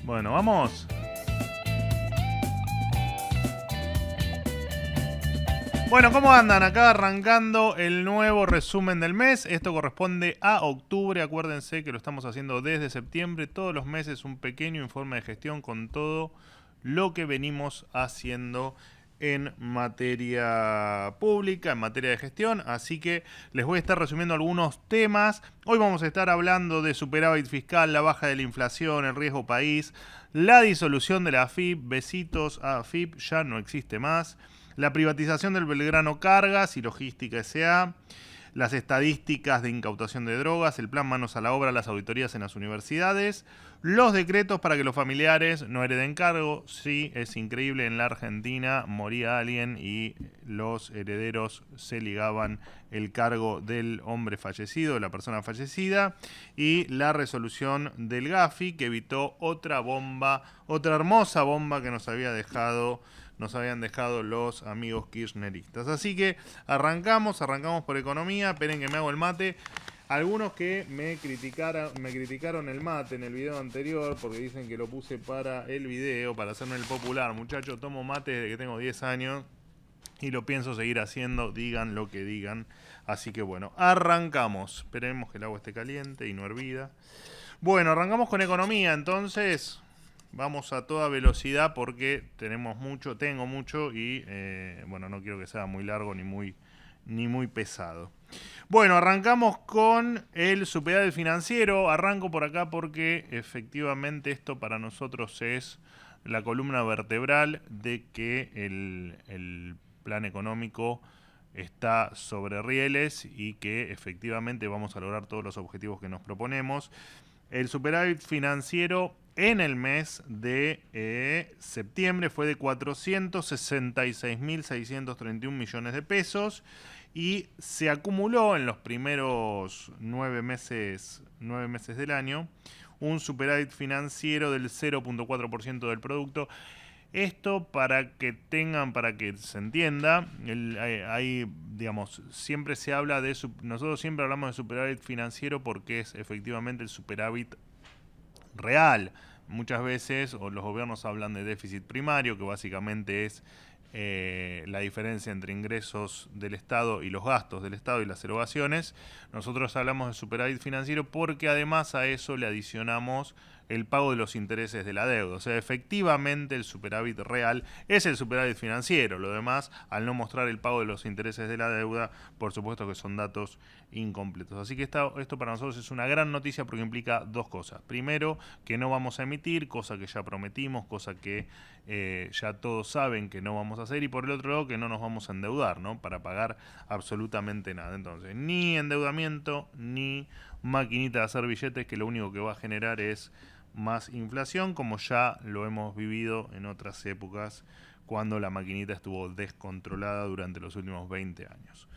Bueno, vamos. Bueno, ¿cómo andan? Acá arrancando el nuevo resumen del mes. Esto corresponde a octubre. Acuérdense que lo estamos haciendo desde septiembre. Todos los meses un pequeño informe de gestión con todo lo que venimos haciendo en materia pública, en materia de gestión. Así que les voy a estar resumiendo algunos temas. Hoy vamos a estar hablando de superávit fiscal, la baja de la inflación, el riesgo país, la disolución de la AFIP. Besitos a AFIP, ya no existe más. La privatización del Belgrano Cargas y Logística S.A., las estadísticas de incautación de drogas, el plan Manos a la Obra, las auditorías en las universidades, los decretos para que los familiares no hereden cargo. Sí, es increíble, en la Argentina moría alguien y los herederos se ligaban el cargo del hombre fallecido, de la persona fallecida, y la resolución del Gafi que evitó otra bomba, otra hermosa bomba que nos habían dejado los amigos kirchneristas. Así que arrancamos por economía. Esperen que me hago el mate. Algunos que me criticaron el mate en el video anterior porque dicen que lo puse para el video, para hacerme el popular. Muchachos, tomo mate desde que tengo 10 años y lo pienso seguir haciendo, digan lo que digan. Así que bueno, arrancamos. Esperemos que el agua esté caliente y no hervida. Bueno, arrancamos con economía, entonces. Vamos a toda velocidad porque tengo mucho y bueno, no quiero que sea muy largo ni muy pesado. Bueno, arrancamos con el superávit financiero. Arranco por acá porque efectivamente esto para nosotros es la columna vertebral de que el plan económico está sobre rieles y que efectivamente vamos a lograr todos los objetivos que nos proponemos. El superávit financiero en el mes de septiembre fue de 466.631 millones de pesos y se acumuló en los primeros 9 meses del año un superávit financiero del 0.4% del producto. Esto para que se entienda, digamos, siempre se habla nosotros siempre hablamos de superávit financiero porque es efectivamente el superávit real. Muchas veces los gobiernos hablan de déficit primario, que básicamente es la diferencia entre ingresos del Estado y los gastos del Estado y las erogaciones. Nosotros hablamos de superávit financiero porque además a eso le adicionamos el pago de los intereses de la deuda. O sea, efectivamente el superávit real es el superávit financiero. Lo demás, al no mostrar el pago de los intereses de la deuda, por supuesto que son datos incompletos. Así que esto para nosotros es una gran noticia porque implica dos cosas. Primero, que no vamos a emitir, cosa que ya prometimos, cosa que ya todos saben que no vamos a hacer. Y por el otro lado, que no nos vamos a endeudar, ¿no? Para pagar absolutamente nada. Entonces, ni endeudamiento, ni maquinita de hacer billetes, que lo único que va a generar es más inflación, como ya lo hemos vivido en otras épocas cuando la maquinita estuvo descontrolada durante los últimos 20 años.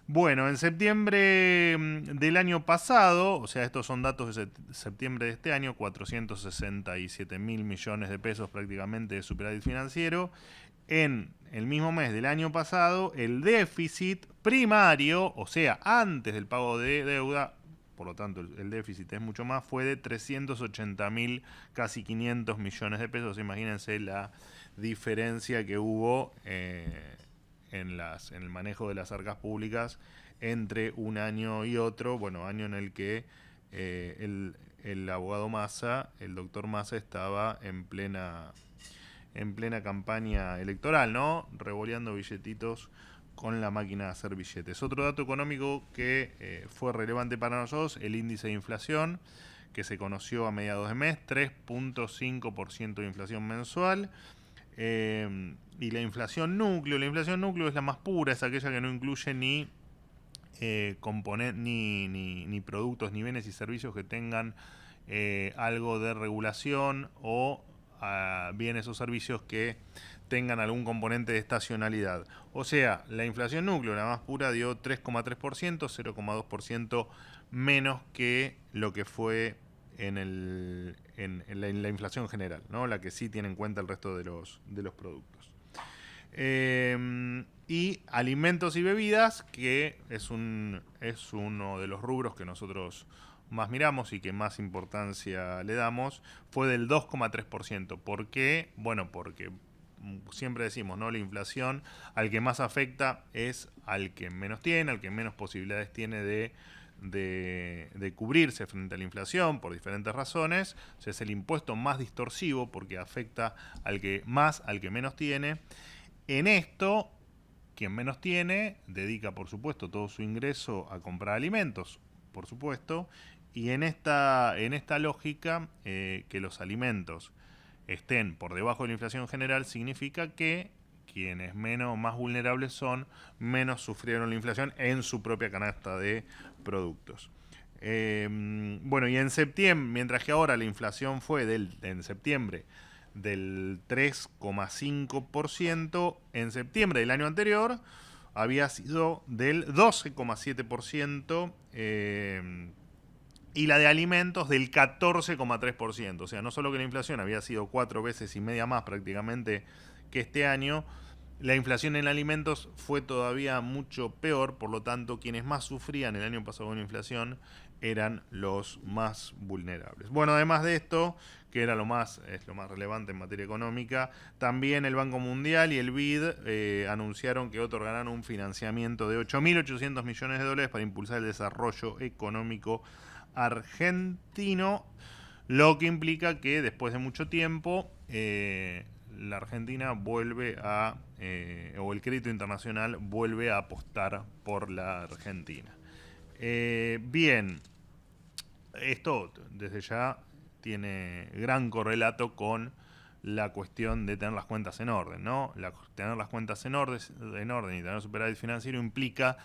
Bueno, en septiembre del año pasado, o sea, estos son datos de septiembre de este año, 467.000 millones de pesos prácticamente de superávit financiero. En el mismo mes del año pasado, el déficit primario, o sea, antes del pago de deuda, por lo tanto el déficit es mucho más, fue de 380.000, casi 500 millones de pesos. Imagínense la diferencia que hubo en el manejo de las arcas públicas entre un año y otro. Bueno, año en el que el abogado Massa, el doctor Massa, estaba en plena campaña electoral, ¿no? Revoleando billetitos con la máquina de hacer billetes. Otro dato económico que fue relevante para nosotros, el índice de inflación, que se conoció a mediados de mes, 3.5% de inflación mensual. Y la inflación núcleo es la más pura, es aquella que no incluye ni productos, ni bienes y servicios que tengan algo de regulación o bienes o servicios que tengan algún componente de estacionalidad. O sea, la inflación núcleo, la más pura, dio 3,3%, 0,2% menos que lo que fue en la inflación general, ¿no? La que sí tiene en cuenta el resto de los productos. Y alimentos y bebidas, que es uno de los rubros que nosotros más miramos y que más importancia le damos fue del 2,3%. ¿Por qué? Bueno, porque siempre decimos, ¿no? La inflación al que más afecta es al que menos tiene, al que menos posibilidades tiene de cubrirse frente a la inflación por diferentes razones. O sea, es el impuesto más distorsivo porque afecta al que menos tiene. En esto, quien menos tiene dedica, por supuesto, todo su ingreso a comprar alimentos, por supuesto, y en esta lógica, que los alimentos estén por debajo de la inflación general significa que quienes más vulnerables son, menos sufrieron la inflación en su propia canasta de productos. Bueno, y en septiembre, mientras que ahora la inflación fue en septiembre del 3,5%, en septiembre del año anterior había sido del 12,7%, y la de alimentos del 14,3%. O sea, no solo que la inflación había sido 4 veces y media más prácticamente que este año, la inflación en alimentos fue todavía mucho peor, por lo tanto, quienes más sufrían el año pasado con la inflación eran los más vulnerables. Bueno, además de esto, que era lo más relevante en materia económica, también el Banco Mundial y el BID anunciaron que otorgarán un financiamiento de 8.800 millones de dólares para impulsar el desarrollo económico argentino, lo que implica que después de mucho tiempo la Argentina vuelve o el crédito internacional vuelve a apostar por la Argentina. Bien, esto desde ya tiene gran correlato con la cuestión de tener las cuentas en orden, ¿no? Tener las cuentas en orden y tener superávit financiero implica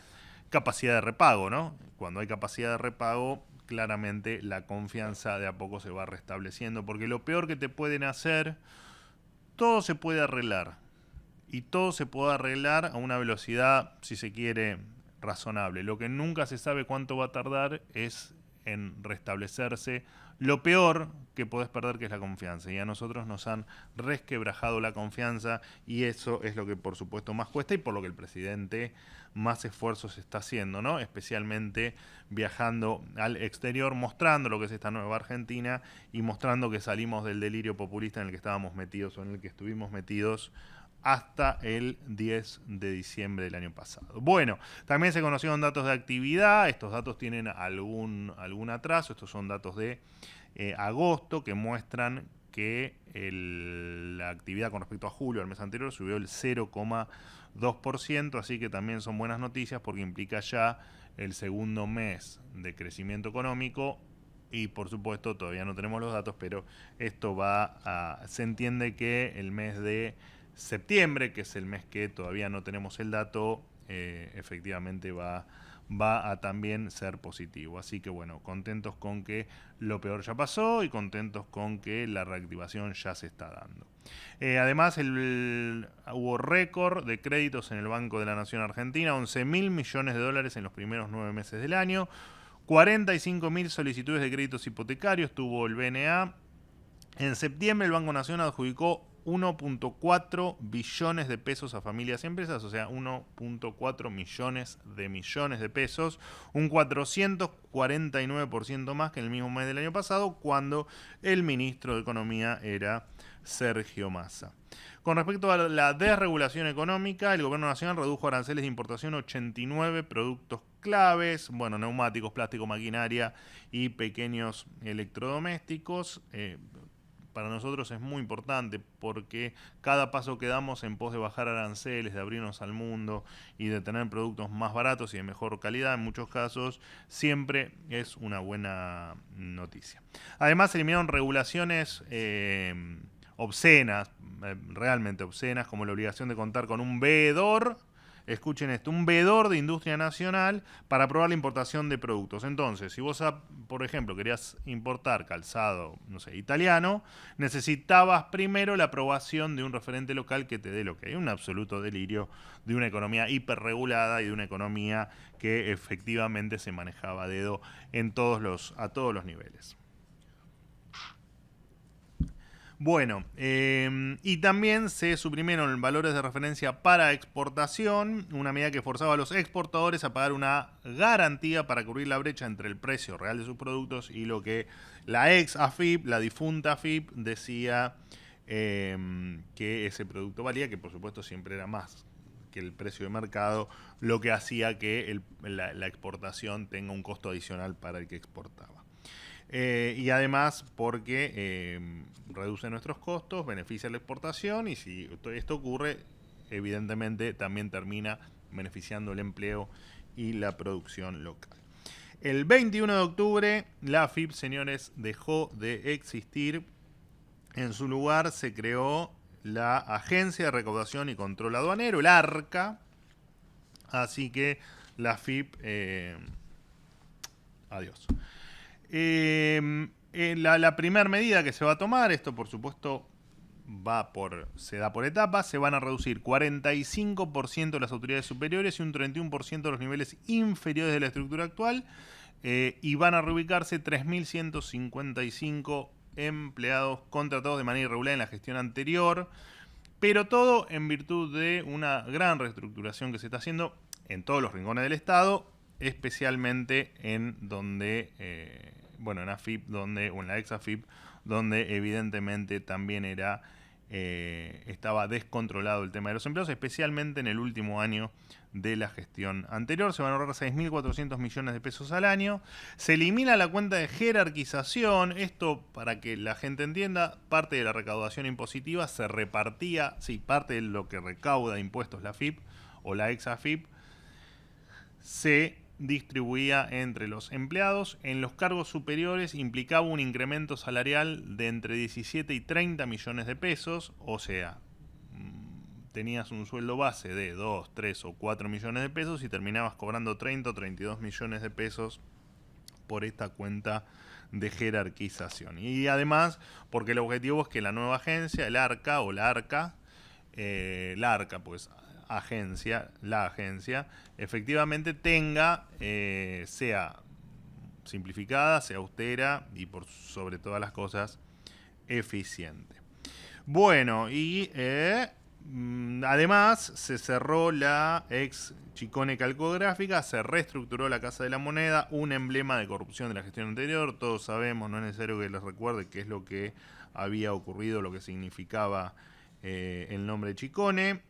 capacidad de repago, ¿no? Cuando hay capacidad de repago, claramente la confianza de a poco se va restableciendo, porque lo peor que te pueden hacer, todo se puede arreglar, y todo se puede arreglar a una velocidad, si se quiere, razonable. Lo que nunca se sabe cuánto va a tardar es en restablecerse lo peor que podés perder, que es la confianza. Y a nosotros nos han resquebrajado la confianza, y eso es lo que por supuesto más cuesta y por lo que el presidente más esfuerzos está haciendo, ¿no? Especialmente viajando al exterior, mostrando lo que es esta nueva Argentina y mostrando que salimos del delirio populista en el que estábamos metidos, o en el que estuvimos metidos hasta el 10 de diciembre del año pasado. Bueno, también se conocieron datos de actividad. Estos datos tienen algún atraso. Estos son datos de agosto, que muestran que la actividad con respecto a julio, al mes anterior, subió el 0,2%, así que también son buenas noticias porque implica ya el segundo mes de crecimiento económico. Y por supuesto todavía no tenemos los datos, pero esto se entiende que el mes de septiembre, que es el mes que todavía no tenemos el dato, efectivamente va a también ser positivo. Así que bueno, contentos con que lo peor ya pasó y contentos con que la reactivación ya se está dando. Además, hubo récord de créditos en el Banco de la Nación Argentina, 11.000 millones de dólares en los primeros 9 meses del año, 45.000 solicitudes de créditos hipotecarios tuvo el BNA. En septiembre el Banco Nacional adjudicó 1.4 billones de pesos a familias y empresas, o sea, 1.4 millones de pesos, un 449% más que en el mismo mes del año pasado, cuando el ministro de Economía era Sergio Massa. Con respecto a la desregulación económica, el gobierno nacional redujo aranceles de importación a 89 productos claves, bueno, neumáticos, plástico, maquinaria y pequeños electrodomésticos. Para nosotros es muy importante porque cada paso que damos en pos de bajar aranceles, de abrirnos al mundo y de tener productos más baratos y de mejor calidad en muchos casos, siempre es una buena noticia. Además, se eliminaron regulaciones obscenas, realmente obscenas, como la obligación de contar con un veedor. Escuchen esto, un veedor de industria nacional para aprobar la importación de productos. Entonces, si vos, por ejemplo, querías importar calzado, no sé, italiano, necesitabas primero la aprobación de un referente local que te dé lo que hay. Un absoluto delirio de una economía hiperregulada y de una economía que efectivamente se manejaba a dedo a todos los niveles. Bueno, y también se suprimieron valores de referencia para exportación, una medida que forzaba a los exportadores a pagar una garantía para cubrir la brecha entre el precio real de sus productos y lo que la ex AFIP, la difunta AFIP, decía que ese producto valía, que por supuesto siempre era más que el precio de mercado, lo que hacía que la exportación tenga un costo adicional para el que exportaba. Y además porque reduce nuestros costos, beneficia la exportación y si esto ocurre, evidentemente también termina beneficiando el empleo y la producción local. El 21 de octubre la AFIP, señores, dejó de existir. En su lugar se creó la Agencia de Recaudación y Control Aduanero, el ARCA. Así que la AFIP, adiós. La primera medida que se va a tomar, esto por supuesto se da por etapas, se van a reducir 45% de las autoridades superiores y un 31% de los niveles inferiores de la estructura actual, y van a reubicarse 3.155 empleados contratados de manera irregular en la gestión anterior, pero todo en virtud de una gran reestructuración que se está haciendo en todos los rincones del Estado, especialmente en donde, en AFIP, o en la ex AFIP, donde evidentemente también estaba descontrolado el tema de los empleos, especialmente en el último año de la gestión anterior. Se van a ahorrar 6.400 millones de pesos al año. Se elimina la cuenta de jerarquización. Esto, para que la gente entienda, parte de la recaudación impositiva se repartía, parte de lo que recauda impuestos la AFIP o la ex AFIP, se distribuía entre los empleados. En los cargos superiores implicaba un incremento salarial de entre 17 y 30 millones de pesos, o sea, tenías un sueldo base de 2, 3 o 4 millones de pesos y terminabas cobrando 30 o 32 millones de pesos por esta cuenta de jerarquización. Y además, porque el objetivo es que la nueva agencia, el ARCA o la ARCA, pues la agencia, efectivamente sea simplificada, sea austera y por sobre todas las cosas eficiente. Bueno, y además se cerró la ex Chicone Calcográfica, se reestructuró la Casa de la Moneda, un emblema de corrupción de la gestión anterior. Todos sabemos, no es necesario que les recuerde qué es lo que había ocurrido, lo que significaba el nombre Chicone.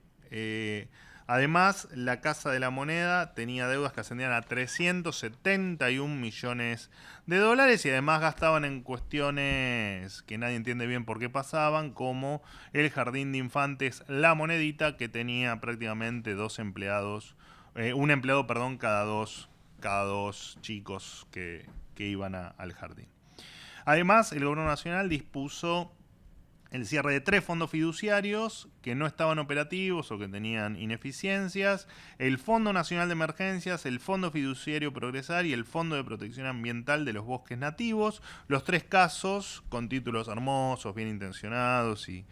Además, la Casa de la Moneda tenía deudas que ascendían a 371 millones de dólares y además gastaban en cuestiones que nadie entiende bien por qué pasaban, como el jardín de infantes La Monedita, que tenía prácticamente un empleado, cada dos chicos que iban al jardín. Además, el gobierno nacional dispuso el cierre de 3 fondos fiduciarios que no estaban operativos o que tenían ineficiencias: el Fondo Nacional de Emergencias, el Fondo Fiduciario Progresar y el Fondo de Protección Ambiental de los Bosques Nativos. Los 3 casos, con títulos hermosos, bien intencionados y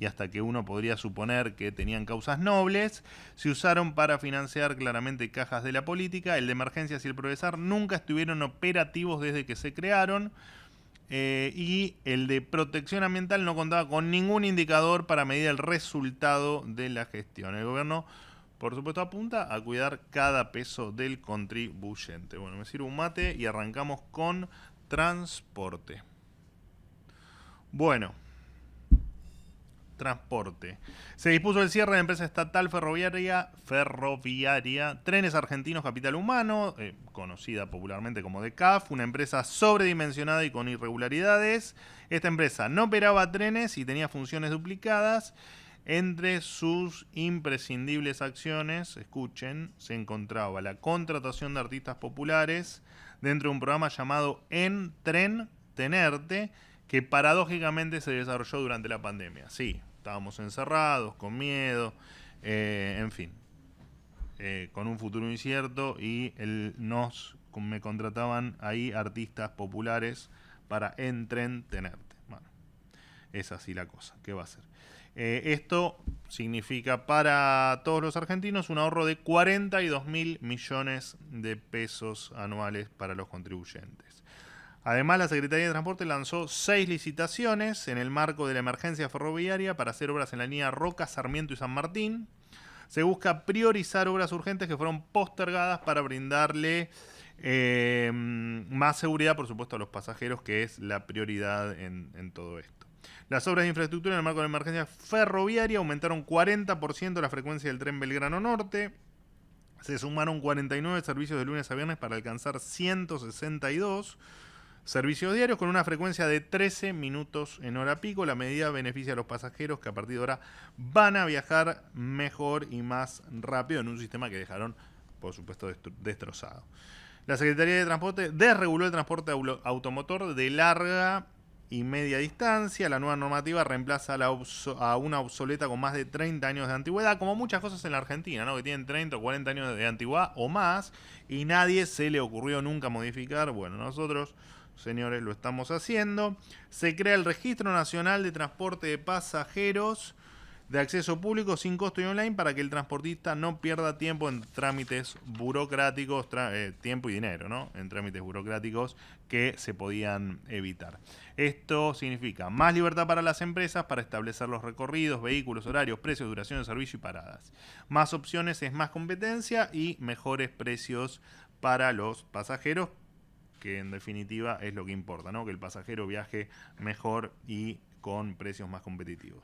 hasta que uno podría suponer que tenían causas nobles, se usaron para financiar claramente cajas de la política. El de Emergencias y el Progresar nunca estuvieron operativos desde que se crearon. Y el de protección ambiental no contaba con ningún indicador para medir el resultado de la gestión. El gobierno, por supuesto, apunta a cuidar cada peso del contribuyente. Bueno, me sirvo un mate y arrancamos con transporte. Bueno, transporte. Se dispuso el cierre de la empresa estatal ferroviaria Trenes Argentinos Capital Humano, conocida popularmente como DECAF, una empresa sobredimensionada y con irregularidades. Esta empresa no operaba trenes y tenía funciones duplicadas. Entre sus imprescindibles acciones, escuchen, se encontraba la contratación de artistas populares dentro de un programa llamado En Tren Tenerte, que paradójicamente se desarrolló durante la pandemia. Sí, estábamos encerrados, con miedo, en fin, con un futuro incierto, y me contrataban ahí artistas populares para entretenerte. Bueno, es así la cosa, ¿qué va a ser? Esto significa para todos los argentinos un ahorro de 42.000 millones de pesos anuales para los contribuyentes. Además, la Secretaría de Transporte lanzó 6 licitaciones en el marco de la emergencia ferroviaria para hacer obras en la línea Roca, Sarmiento y San Martín. Se busca priorizar obras urgentes que fueron postergadas para brindarle más seguridad, por supuesto, a los pasajeros, que es la prioridad en todo esto. Las obras de infraestructura en el marco de la emergencia ferroviaria aumentaron 40% la frecuencia del tren Belgrano Norte. Se sumaron 49 servicios de lunes a viernes para alcanzar 162 servicios diarios con una frecuencia de 13 minutos en hora pico. La medida beneficia a los pasajeros que a partir de ahora van a viajar mejor y más rápido en un sistema que dejaron, por supuesto, destrozado. La Secretaría de Transporte desreguló el transporte automotor de larga y media distancia. La nueva normativa reemplaza a una obsoleta con más de 30 años de antigüedad, como muchas cosas en la Argentina, ¿no? Que tienen 30 o 40 años de antigüedad o más, y nadie se le ocurrió nunca modificar. Bueno, nosotros, señores, lo estamos haciendo. Se crea el Registro Nacional de Transporte de Pasajeros de acceso público sin costo y online para que el transportista no pierda tiempo en trámites burocráticos, tiempo y dinero, ¿no? En trámites burocráticos que se podían evitar. Esto significa más libertad para las empresas para establecer los recorridos, vehículos, horarios, precios, duración de servicio y paradas. Más opciones es más competencia y mejores precios para los pasajeros, que en definitiva es lo que importa, ¿no? Que el pasajero viaje mejor y con precios más competitivos.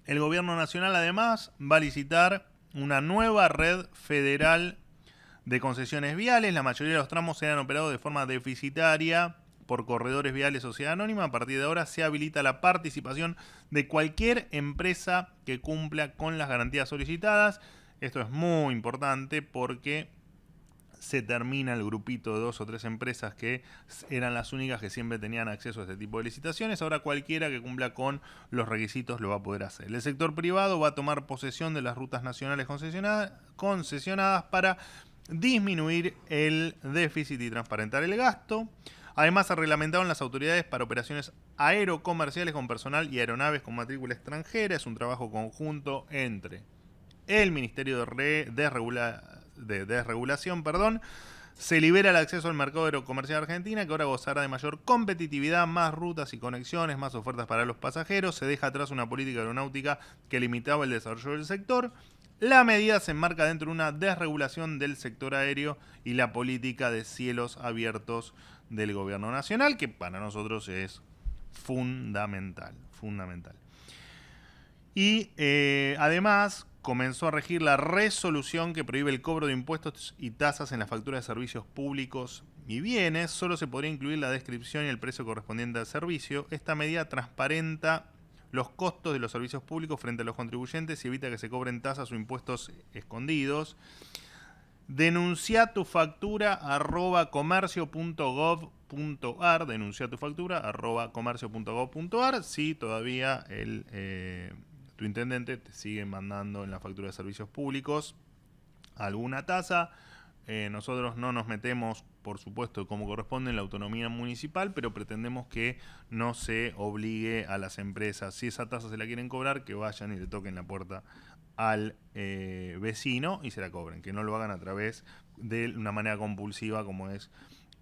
El gobierno nacional además va a licitar una nueva red federal de concesiones viales. La mayoría de los tramos serán operados de forma deficitaria por corredores viales Sociedad Anónima. A partir de ahora se habilita la participación de cualquier empresa que cumpla con las garantías solicitadas. Esto es muy importante porque se termina el grupito de 2 o 3 empresas que eran las únicas que siempre tenían acceso a este tipo de licitaciones. Ahora cualquiera que cumpla con los requisitos lo va a poder hacer. El sector privado va a tomar posesión de las rutas nacionales concesionadas para disminuir el déficit y transparentar el gasto. Además, se reglamentaron las autoridades para operaciones aerocomerciales con personal y aeronaves con matrícula extranjera. Es un trabajo conjunto entre el Ministerio de Desregulación, se libera el acceso al mercado aerocomercial argentina, que ahora gozará de mayor competitividad, más rutas y conexiones, más ofertas para los pasajeros. Se deja atrás una política aeronáutica que limitaba el desarrollo del sector. La medida se enmarca dentro de una desregulación del sector aéreo y la política de cielos abiertos del gobierno nacional, que para nosotros es fundamental. Y además comenzó a regir la resolución que prohíbe el cobro de impuestos y tasas en la factura de servicios públicos y bienes. Solo se podría incluir la descripción y el precio correspondiente al servicio. Esta medida transparenta los costos de los servicios públicos frente a los contribuyentes y evita que se cobren tasas o impuestos escondidos. Denuncia tu factura @comercio.gov.ar. Denuncia tu factura @comercio.gov.ar. Si todavía tu intendente te sigue mandando en la factura de servicios públicos alguna tasa. Nosotros no nos metemos, por supuesto, como corresponde en la autonomía municipal, pero pretendemos que no se obligue a las empresas, si esa tasa se la quieren cobrar, que vayan y le toquen la puerta al vecino y se la cobren, que no lo hagan a través de una manera compulsiva como es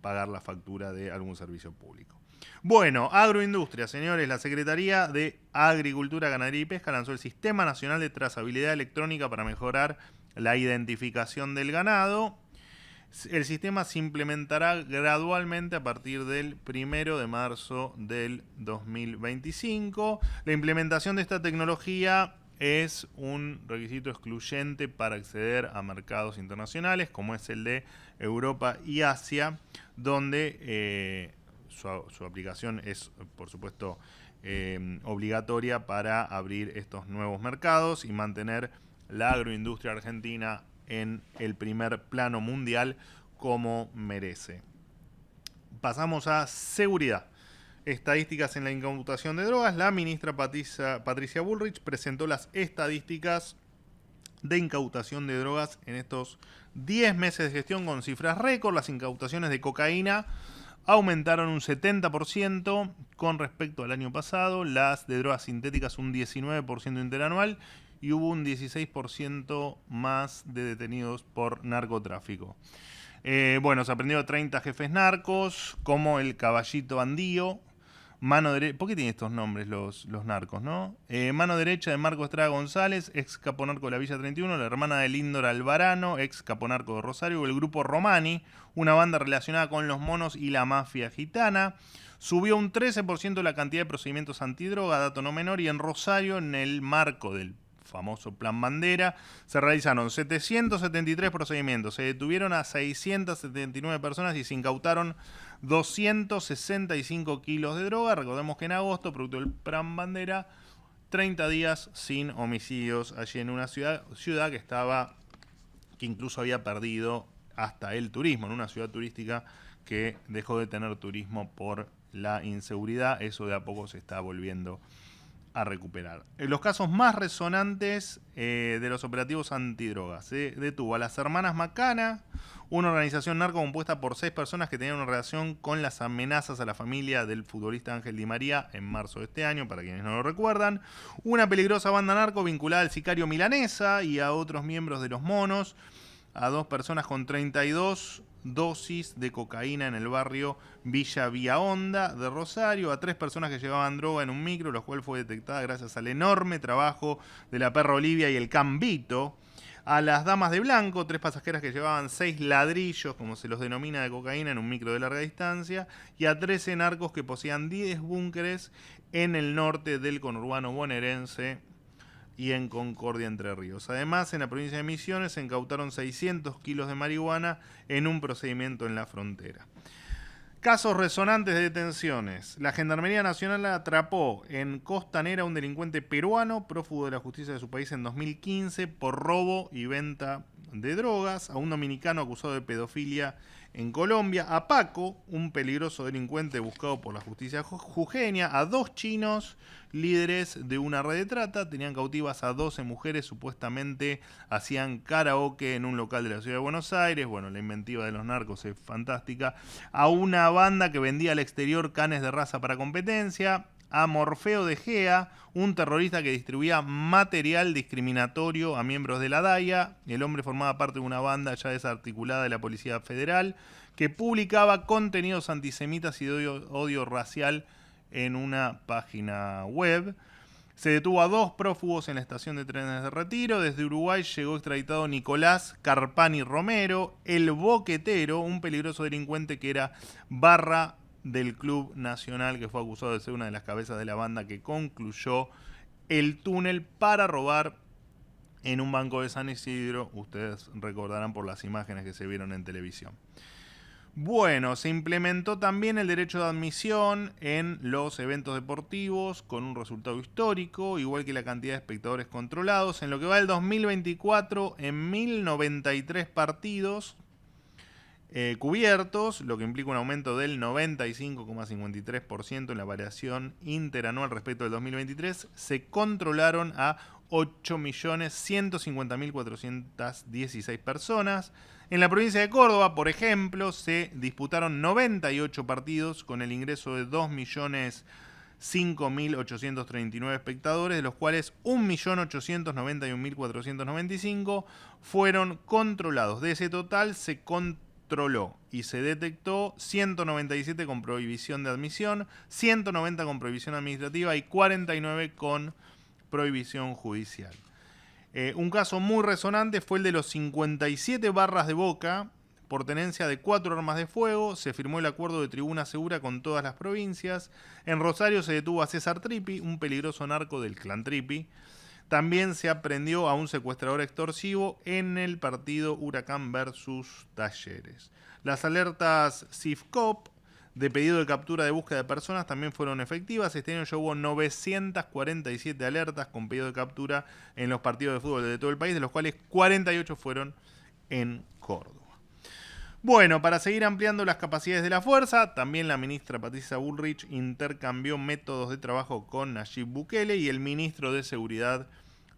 pagar la factura de algún servicio público. Bueno, agroindustria, señores. La Secretaría de Agricultura, Ganadería y Pesca lanzó el Sistema Nacional de Trazabilidad Electrónica para mejorar la identificación del ganado. El sistema se implementará gradualmente a partir del 1 de marzo del 2025. La implementación de esta tecnología es un requisito excluyente para acceder a mercados internacionales, como es el de Europa y Asia, donde su aplicación es, por supuesto, obligatoria para abrir estos nuevos mercados y mantener la agroindustria argentina en el primer plano mundial como merece. Pasamos a seguridad. Estadísticas en la incautación de drogas. La ministra Patricia Bullrich presentó las estadísticas de incautación de drogas en estos 10 meses de gestión con cifras récord. Las incautaciones de cocaína aumentaron un 70% con respecto al año pasado, las de drogas sintéticas un 19% interanual y hubo un 16% más de detenidos por narcotráfico. Bueno, se aprendió a 30 jefes narcos, como el Caballito Andío, mano derecha. ¿Por qué tienen estos nombres los narcos, no? Mano derecha de Marco Estrada González, ex caponarco de la Villa 31, la hermana de Líndor Alvarano, ex caponarco de Rosario, o el grupo Romani, una banda relacionada con los monos y la mafia gitana. Subió un 13% la cantidad de procedimientos antidroga, dato no menor, y en Rosario, en el marco del famoso Plan Bandera, se realizaron 773 procedimientos, se detuvieron a 679 personas y se incautaron 265 kilos de droga. Recordemos que en agosto, producto del Plan Bandera, 30 días sin homicidios allí en una ciudad que incluso había perdido hasta el turismo, en una ciudad turística que dejó de tener turismo por la inseguridad. Eso de a poco se está volviendo a recuperar. En los casos más resonantes de los operativos antidrogas, se detuvo a las hermanas Macana, una organización narco compuesta por 6 personas que tenían una relación con las amenazas a la familia del futbolista Ángel Di María en marzo de este año, para quienes no lo recuerdan. Una peligrosa banda narco vinculada al sicario Milanesa y a otros miembros de los Monos, a 2 personas con 32 dosis de cocaína en el barrio Villa Vía Honda de Rosario, a 3 personas que llevaban droga en un micro, lo cual fue detectada gracias al enorme trabajo de la perra Olivia y el Cambito. A las damas de blanco, 3 pasajeras que llevaban 6 ladrillos, como se los denomina, de cocaína en un micro de larga distancia, y a 13 narcos que poseían 10 búnkeres en el norte del conurbano bonaerense y en Concordia, Entre Ríos. Además, en la provincia de Misiones se incautaron 600 kilos de marihuana en un procedimiento en la frontera. Casos resonantes de detenciones. La Gendarmería Nacional atrapó en Costanera a un delincuente peruano, prófugo de la justicia de su país en 2015, por robo y venta de drogas, a un dominicano acusado de pedofilia en Colombia, a Paco, un peligroso delincuente buscado por la justicia jujeña, a 2 chinos, líderes de una red de trata, tenían cautivas a 12 mujeres, supuestamente hacían karaoke en un local de la ciudad de Buenos Aires. Bueno, la inventiva de los narcos es fantástica. A una banda que vendía al exterior canes de raza para competencia, a Morfeo de Gea, un terrorista que distribuía material discriminatorio a miembros de la DAIA. El hombre formaba parte de una banda ya desarticulada de la Policía Federal que publicaba contenidos antisemitas y de odio racial en una página web. Se detuvo a 2 prófugos en la estación de trenes de Retiro. Desde Uruguay llegó extraditado Nicolás Carpani Romero, el boquetero, un peligroso delincuente que era barra del Club Nacional, que fue acusado de ser una de las cabezas de la banda que concluyó el túnel para robar en un banco de San Isidro. Ustedes recordarán por las imágenes que se vieron en televisión. Bueno, se implementó también el derecho de admisión en los eventos deportivos con un resultado histórico, igual que la cantidad de espectadores controlados. En lo que va del 2024, en 1093 partidos cubiertos, lo que implica un aumento del 95,53% en la variación interanual respecto del 2023, se controlaron a 8.150.416 personas. En la provincia de Córdoba, por ejemplo, se disputaron 98 partidos con el ingreso de 2.005.839 espectadores, de los cuales 1.891.495 fueron controlados. De ese total se controló y se detectó 197 con prohibición de admisión, 190 con prohibición administrativa y 49 con prohibición judicial. Un caso muy resonante fue el de los 57 barras de Boca por tenencia de 4 armas de fuego. Se firmó el acuerdo de tribuna segura con todas las provincias. En Rosario se detuvo a César Trippi, un peligroso narco del clan Trippi. También se aprendió a un secuestrador extorsivo en el partido Huracán versus Talleres. Las alertas CIFCOP de pedido de captura de búsqueda de personas también fueron efectivas. Este año ya hubo 947 alertas con pedido de captura en los partidos de fútbol de todo el país, de los cuales 48 fueron en Córdoba. Bueno, para seguir ampliando las capacidades de la fuerza, también la ministra Patricia Bullrich intercambió métodos de trabajo con Nayib Bukele y el ministro de Seguridad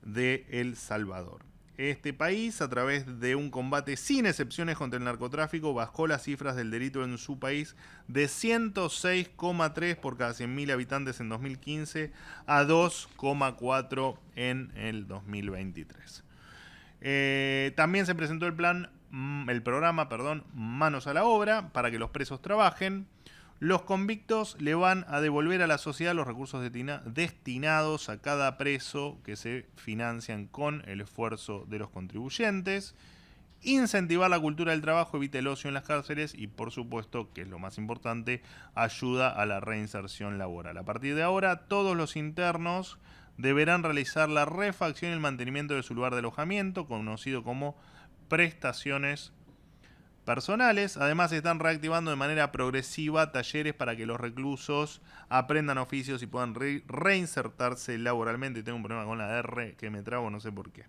de El Salvador. Este país, a través de un combate sin excepciones contra el narcotráfico, bajó las cifras del delito en su país de 106,3 por cada 100.000 habitantes en 2015 a 2,4 en el 2023. También se presentó el plan Manos a la Obra, para que los presos trabajen. Los convictos le van a devolver a la sociedad los recursos destinados a cada preso, que se financian con el esfuerzo de los contribuyentes. Incentivar la cultura del trabajo, evita el ocio en las cárceles y, por supuesto, que es lo más importante, ayuda a la reinserción laboral. A partir de ahora, todos los internos deberán realizar la refacción y el mantenimiento de su lugar de alojamiento, conocido como prestaciones personales. Además, se están reactivando de manera progresiva talleres para que los reclusos aprendan oficios y puedan reinsertarse laboralmente. Tengo un problema con la R que me trabo, no sé por qué.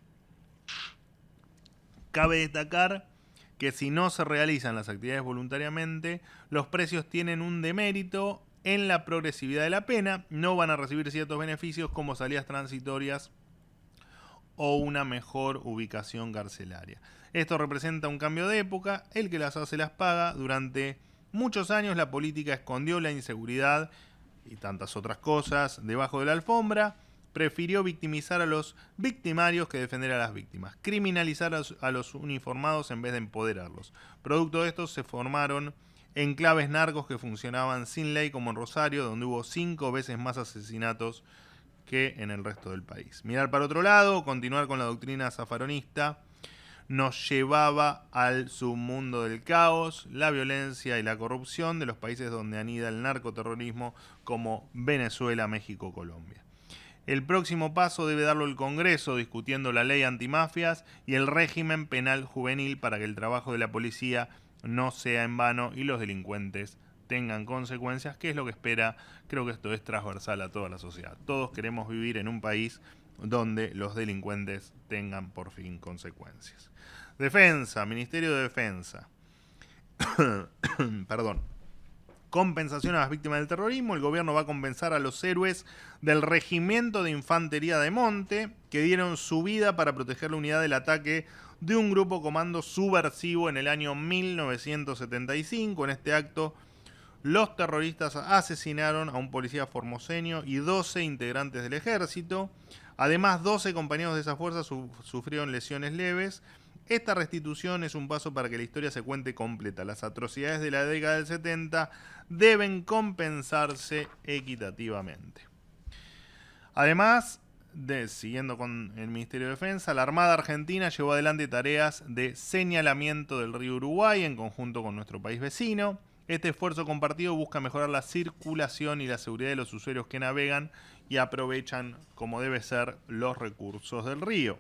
Cabe destacar que si no se realizan las actividades voluntariamente, los presos tienen un demérito en la progresividad de la pena, no van a recibir ciertos beneficios como salidas transitorias o una mejor ubicación carcelaria. Esto representa un cambio de época, el que las hace las paga. Durante muchos años la política escondió la inseguridad y tantas otras cosas debajo de la alfombra. Prefirió victimizar a los victimarios que defender a las víctimas. Criminalizar a los uniformados en vez de empoderarlos. Producto de esto se formaron enclaves narcos que funcionaban sin ley, como en Rosario, donde hubo 5 veces más asesinatos que en el resto del país. Mirar para otro lado, continuar con la doctrina zafaronista, nos llevaba al submundo del caos, la violencia y la corrupción de los países donde anida el narcoterrorismo, como Venezuela, México, Colombia. El próximo paso debe darlo el Congreso, discutiendo la ley antimafias y el régimen penal juvenil, para que el trabajo de la policía no sea en vano y los delincuentes tengan consecuencias, que es lo que espera. Creo que esto es transversal a toda la sociedad. Todos queremos vivir en un país donde los delincuentes tengan por fin consecuencias. Defensa, Ministerio de Defensa. Perdón. Compensación a las víctimas del terrorismo. El gobierno va a compensar a los héroes del Regimiento de Infantería de Monte, que dieron su vida para proteger la unidad del ataque de un grupo comando subversivo en el año 1975. En este acto, los terroristas asesinaron a un policía formoseño y 12 integrantes del ejército. Además, 12 compañeros de esa fuerza sufrieron lesiones leves. Esta restitución es un paso para que la historia se cuente completa. Las atrocidades de la década del 70 deben compensarse equitativamente. Además, siguiendo con el Ministerio de Defensa, la Armada Argentina llevó adelante tareas de señalamiento del río Uruguay en conjunto con nuestro país vecino. Este esfuerzo compartido busca mejorar la circulación y la seguridad de los usuarios que navegan y aprovechan, como debe ser, los recursos del río.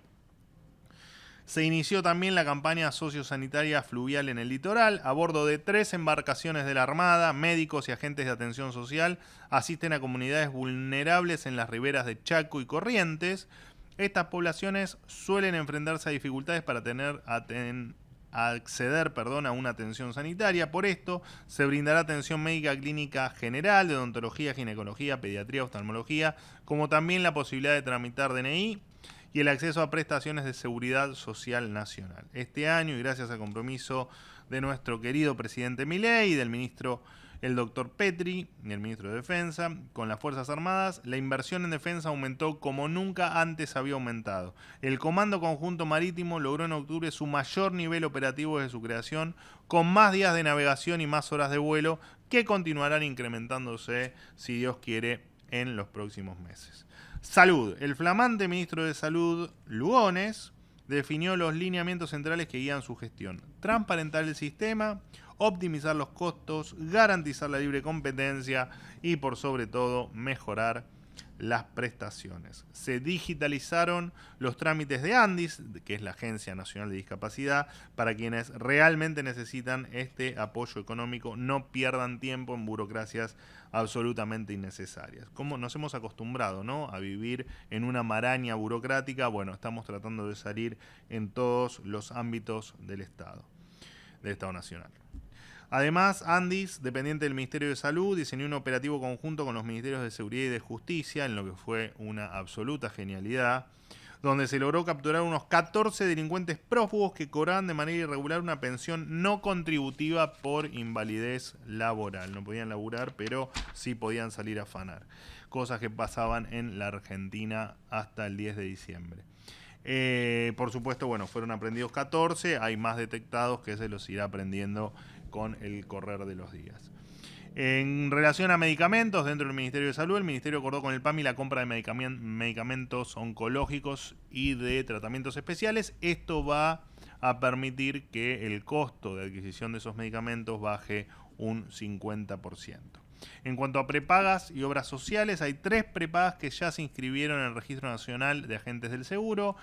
Se inició también la campaña sociosanitaria fluvial en el litoral. A bordo de 3 embarcaciones de la Armada, médicos y agentes de atención social asisten a comunidades vulnerables en las riberas de Chaco y Corrientes. Estas poblaciones suelen enfrentarse a dificultades para acceder a una atención sanitaria. Por esto, se brindará atención médica clínica general, de odontología, ginecología, pediatría, oftalmología, como también la posibilidad de tramitar DNI y el acceso a prestaciones de seguridad social nacional. Este año, y gracias al compromiso de nuestro querido presidente Milei y del ministro, el doctor Petri, el ministro de Defensa, con las Fuerzas Armadas, la inversión en defensa aumentó como nunca antes había aumentado. El Comando Conjunto Marítimo logró en octubre su mayor nivel operativo desde su creación, con más días de navegación y más horas de vuelo, que continuarán incrementándose, si Dios quiere, en los próximos meses. Salud. El flamante ministro de Salud, Lugones, definió los lineamientos centrales que guían su gestión. Transparentar el sistema, optimizar los costos, garantizar la libre competencia y, por sobre todo, mejorar las prestaciones. Se digitalizaron los trámites de ANDIS, que es la Agencia Nacional de Discapacidad, para quienes realmente necesitan este apoyo económico. No pierdan tiempo en burocracias absolutamente innecesarias. Como nos hemos acostumbrado, ¿no?, a vivir en una maraña burocrática, bueno, estamos tratando de salir en todos los ámbitos del Estado Nacional. Además, ANDIS, dependiente del Ministerio de Salud, diseñó un operativo conjunto con los Ministerios de Seguridad y de Justicia, en lo que fue una absoluta genialidad, donde se logró capturar unos 14 delincuentes prófugos que cobraban de manera irregular una pensión no contributiva por invalidez laboral. No podían laburar, pero sí podían salir a afanar. Cosas que pasaban en la Argentina hasta el 10 de diciembre. Por supuesto, bueno, fueron aprendidos 14, hay más detectados que se los irá aprendiendo con el correr de los días. En relación a medicamentos, dentro del Ministerio de Salud, el Ministerio acordó con el PAMI la compra de medicamentos oncológicos y de tratamientos especiales. Esto va a permitir que el costo de adquisición de esos medicamentos baje un 50%. En cuanto a prepagas y obras sociales, hay 3 prepagas que ya se inscribieron en el Registro Nacional de Agentes del Seguro.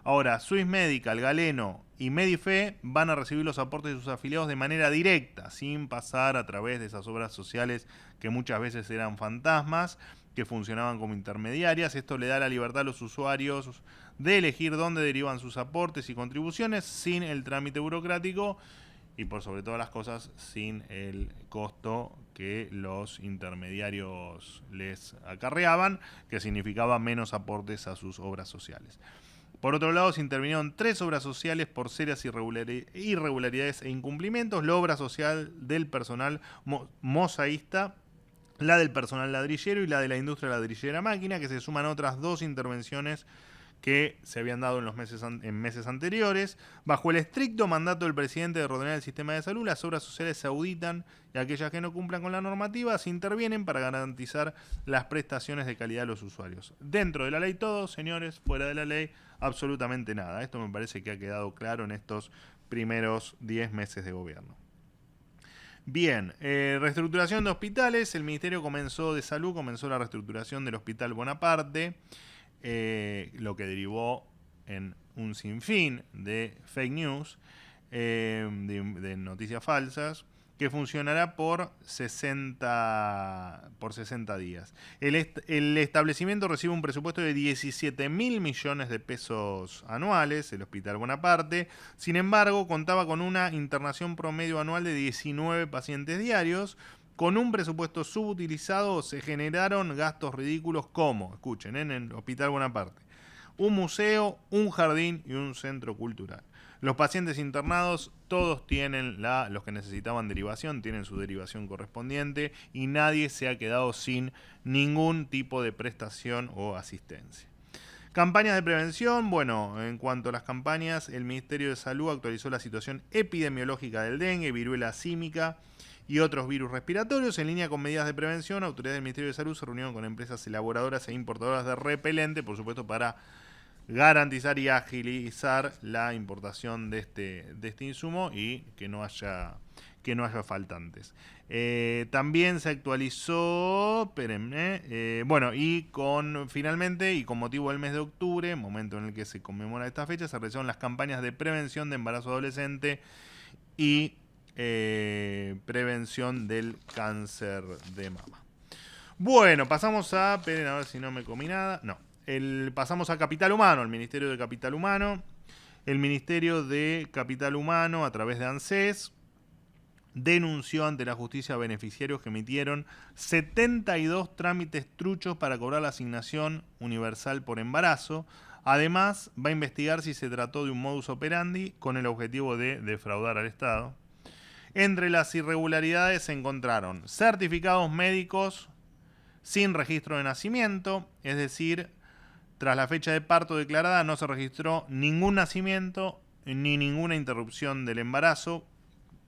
Ahora, Swiss Medical, Galeno y Medife van a recibir los aportes de sus afiliados de manera directa, sin pasar a través de esas obras sociales que muchas veces eran fantasmas, que funcionaban como intermediarias. Esto le da la libertad a los usuarios de elegir dónde derivan sus aportes y contribuciones sin el trámite burocrático y, por sobre todas las cosas, sin el costo que los intermediarios les acarreaban, que significaba menos aportes a sus obras sociales. Por otro lado, se intervinieron 3 obras sociales por serias irregularidades e incumplimientos. La obra social del personal mozaísta, la del personal ladrillero y la de la industria ladrillera máquina, que se suman otras 2 intervenciones que se habían dado en meses anteriores. Bajo el estricto mandato del presidente de ordenar el sistema de salud, las obras sociales se auditan y aquellas que no cumplan con la normativa se intervienen para garantizar las prestaciones de calidad a los usuarios. Dentro de la ley todo, señores, fuera de la ley absolutamente nada. Esto me parece que ha quedado claro en estos primeros 10 meses de gobierno. Bien, reestructuración de hospitales. El Ministerio de Salud comenzó la reestructuración del Hospital Bonaparte, lo que derivó en un sinfín de fake news, de noticias falsas, que funcionará por 60 días. El establecimiento recibe un presupuesto de 17.000 millones de pesos anuales, el Hospital Bonaparte. Sin embargo, contaba con una internación promedio anual de 19 pacientes diarios. Con un presupuesto subutilizado se generaron gastos ridículos como, escuchen, en el Hospital Bonaparte, un museo, un jardín y un centro cultural. Los pacientes internados, todos tienen los que necesitaban derivación, tienen su derivación correspondiente y nadie se ha quedado sin ningún tipo de prestación o asistencia. Campañas de prevención. Bueno, en cuanto a las campañas, el Ministerio de Salud actualizó la situación epidemiológica del dengue, viruela símica y otros virus respiratorios. En línea con medidas de prevención, autoridades del Ministerio de Salud se reunieron con empresas elaboradoras e importadoras de repelente, por supuesto, para garantizar y agilizar la importación de este insumo y que no haya faltantes. También se actualizó, bueno, y finalmente, y con motivo del mes de octubre, momento en el que se conmemora esta fecha, se realizaron las campañas de prevención de embarazo adolescente y prevención del cáncer de mama. Bueno, pasamos a... Esperen a ver si no me comí nada. No. Pasamos a Capital Humano, el Ministerio de Capital Humano. El Ministerio de Capital Humano, a través de ANSES, denunció ante la justicia a beneficiarios que emitieron 72 trámites truchos para cobrar la asignación universal por embarazo. Además, va a investigar si se trató de un modus operandi con el objetivo de defraudar al Estado. Entre las irregularidades se encontraron certificados médicos sin registro de nacimiento, es decir, tras la fecha de parto declarada no se registró ningún nacimiento ni ninguna interrupción del embarazo,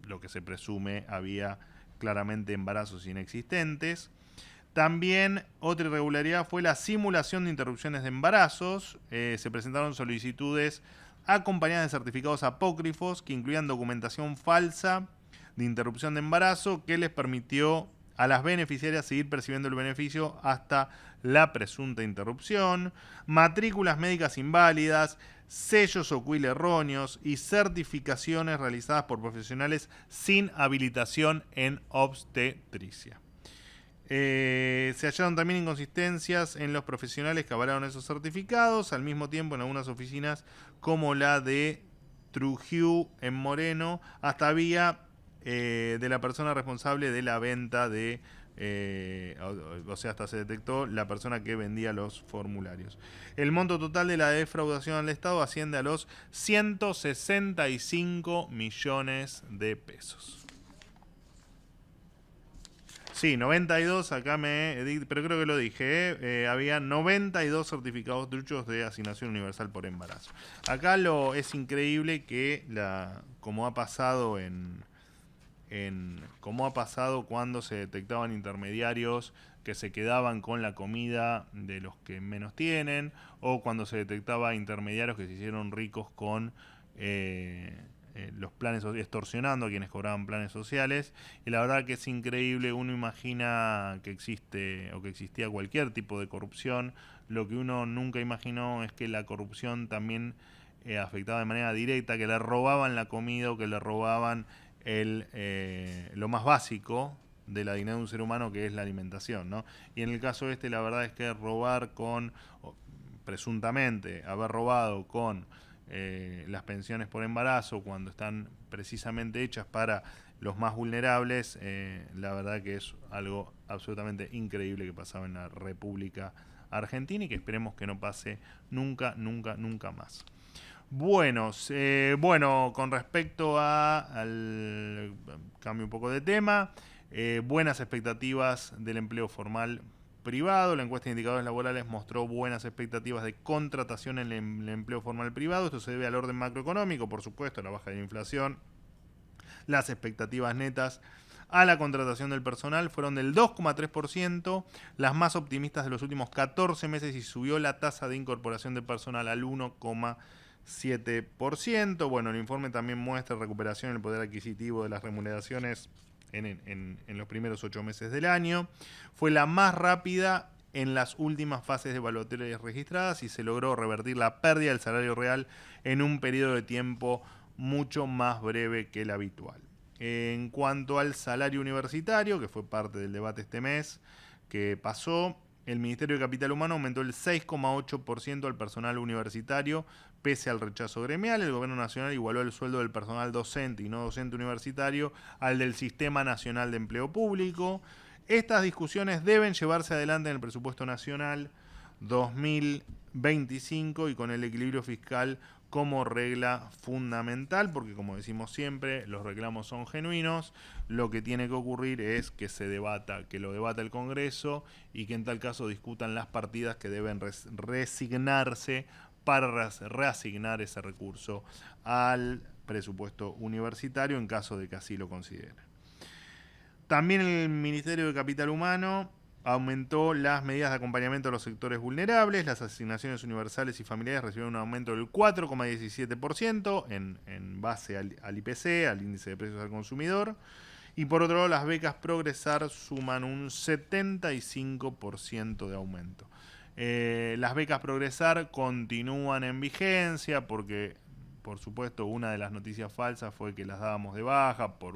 lo que se presume había claramente embarazos inexistentes. También otra irregularidad fue la simulación de interrupciones de embarazos. Se presentaron solicitudes acompañadas de certificados apócrifos que incluían documentación falsa de interrupción de embarazo que les permitió a las beneficiarias seguir percibiendo el beneficio hasta la presunta interrupción, matrículas médicas inválidas, sellos o quill erróneos y certificaciones realizadas por profesionales sin habilitación en obstetricia. Se hallaron también inconsistencias en los profesionales que avalaron esos certificados, al mismo tiempo en algunas oficinas como la de Trujillo en Moreno, hasta había de la persona responsable de la venta o sea, hasta se detectó la persona que vendía los formularios. El monto total de la defraudación al Estado asciende a los 165 millones de pesos. Sí, 92, acá pero creo que lo dije, había 92 certificados truchos de asignación universal por embarazo. Acá es increíble que como ha pasado como ha pasado cuando se detectaban intermediarios que se quedaban con la comida de los que menos tienen, o cuando se detectaba intermediarios que se hicieron ricos con los planes, extorsionando a quienes cobraban planes sociales. Y la verdad que es increíble. Uno imagina que existe o que existía cualquier tipo de corrupción. Lo que uno nunca imaginó es que la corrupción también afectaba de manera directa, que le robaban la comida o que le robaban lo más básico de la dignidad de un ser humano, que es la alimentación, ¿no? Y en el caso la verdad es que presuntamente, haber robado con las pensiones por embarazo, cuando están precisamente hechas para los más vulnerables, la verdad que es algo absolutamente increíble que pasaba en la República Argentina y que esperemos que no pase nunca, nunca, nunca más. Bueno, con respecto al cambio un poco de tema, buenas expectativas del empleo formal privado. La encuesta de indicadores laborales mostró buenas expectativas de contratación en el empleo formal privado. Esto se debe al orden macroeconómico, por supuesto, a la baja de la inflación. Las expectativas netas a la contratación del personal fueron del 2,3%, las más optimistas de los últimos 14 meses, y subió la tasa de incorporación de personal al 1,7%. Bueno, el informe también muestra recuperación en el poder adquisitivo de las remuneraciones en los primeros 8 meses del año. Fue la más rápida en las últimas fases evaluatorias registradas y se logró revertir la pérdida del salario real en un periodo de tiempo mucho más breve que el habitual. En cuanto al salario universitario, que fue parte del debate este mes que pasó, el Ministerio de Capital Humano aumentó el 6,8% al personal universitario, pese al rechazo gremial. El Gobierno Nacional igualó el sueldo del personal docente y no docente universitario al del Sistema Nacional de Empleo Público. Estas discusiones deben llevarse adelante en el presupuesto nacional 2025 y con el equilibrio fiscal como regla fundamental, porque como decimos siempre, los reclamos son genuinos. Lo que tiene que ocurrir es que lo debata el Congreso y que en tal caso discutan las partidas que deben resignarse para reasignar ese recurso al presupuesto universitario en caso de que así lo consideren. También el Ministerio de Capital Humano aumentó las medidas de acompañamiento a los sectores vulnerables. Las asignaciones universales y familiares recibieron un aumento del 4,17% en base al IPC, al índice de precios al consumidor. Y por otro lado, las becas Progresar suman un 75% de aumento. Las becas Progresar continúan en vigencia porque, por supuesto, una de las noticias falsas fue que las dábamos de baja por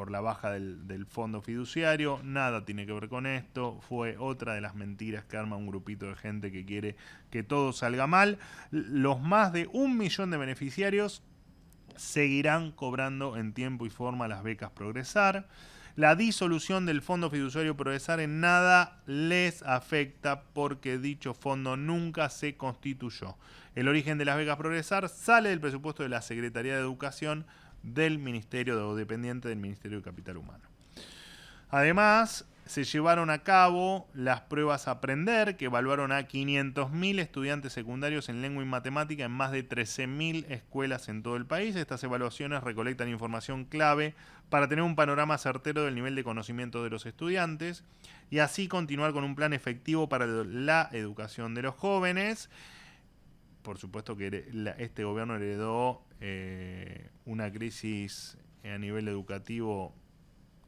la baja del fondo fiduciario. Nada tiene que ver con esto. Fue otra de las mentiras que arma un grupito de gente que quiere que todo salga mal. Los más de 1 millón de beneficiarios seguirán cobrando en tiempo y forma las becas Progresar. La disolución del fondo fiduciario Progresar en nada les afecta porque dicho fondo nunca se constituyó. El origen de las becas Progresar sale del presupuesto de la Secretaría de Educación del Ministerio o dependiente del Ministerio de Capital Humano. Además, se llevaron a cabo las pruebas Aprender, que evaluaron a 500.000 estudiantes secundarios en lengua y matemática en más de 13.000 escuelas en todo el país. Estas evaluaciones recolectan información clave para tener un panorama certero del nivel de conocimiento de los estudiantes y así continuar con un plan efectivo para la educación de los jóvenes. Por supuesto que este gobierno heredó una crisis a nivel educativo,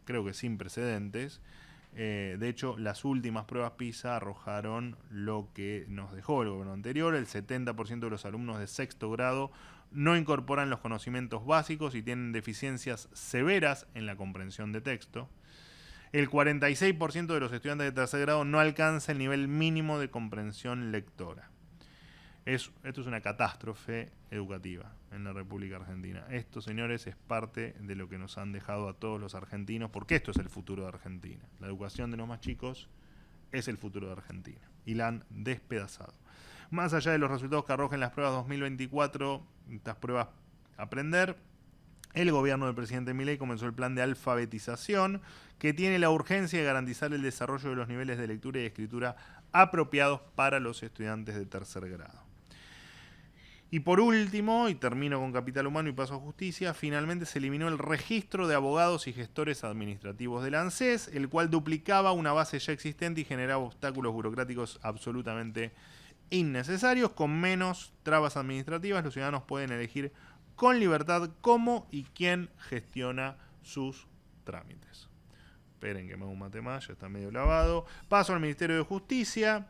creo que sin precedentes. De hecho, las últimas pruebas PISA arrojaron lo que nos dejó el gobierno anterior. El 70% de los alumnos de sexto grado no incorporan los conocimientos básicos y tienen deficiencias severas en la comprensión de texto. El 46% de los estudiantes de tercer grado no alcanza el nivel mínimo de comprensión lectora. Esto es una catástrofe educativa en la República Argentina. Esto, señores, es parte de lo que nos han dejado a todos los argentinos, porque esto es el futuro de Argentina. La educación de los más chicos es el futuro de Argentina y la han despedazado. Más allá de los resultados que arrojen las pruebas 2024, estas pruebas Aprender, el gobierno del presidente Milei comenzó el plan de alfabetización, que tiene la urgencia de garantizar el desarrollo de los niveles de lectura y escritura apropiados para los estudiantes de tercer grado. Y por último, y termino con Capital Humano y paso a Justicia, finalmente se eliminó el registro de abogados y gestores administrativos del ANSES, el cual duplicaba una base ya existente y generaba obstáculos burocráticos absolutamente innecesarios. Con menos trabas administrativas, los ciudadanos pueden elegir con libertad cómo y quién gestiona sus trámites. Esperen que me hago un mate más, ya está medio lavado. Paso al Ministerio de Justicia.